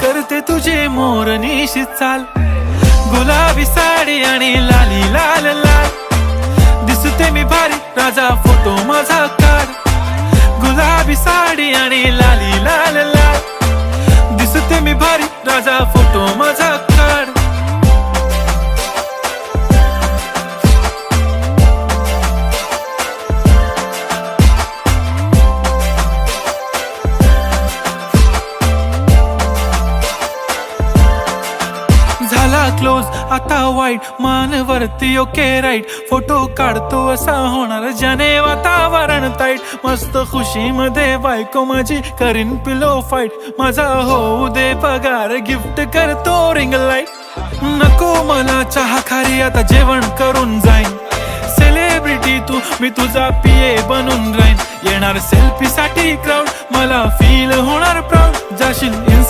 करते तुझे मोरनीशी चाल, गुलाबी साडी आणि लाली लाल लाल, दिसते मी भारी राजा फोटो माझा काढ, गुलाबी साडी आणि लाली लाल लाल, दिसते मी भारी राजा फोटो माझा काढ. झाला क्लोज आता वाईट, मानवरती ओके राईट, फोटो काढतो असा होणार ज्याने वातावरण ताईट, मस्त खुशी मध्ये बायको माझी करीन पिलो फाईट, माझा होऊ दे पगार गिफ्ट करतो रिंग लाईट, नको मला चहा खारी आता जेवण करून जाईन, सेलिब्रिटी तू मी तुझा पिये बनून राहीन, येणार सेल्फी साठी क्राऊड मला फील होणार प्राऊड, जाशील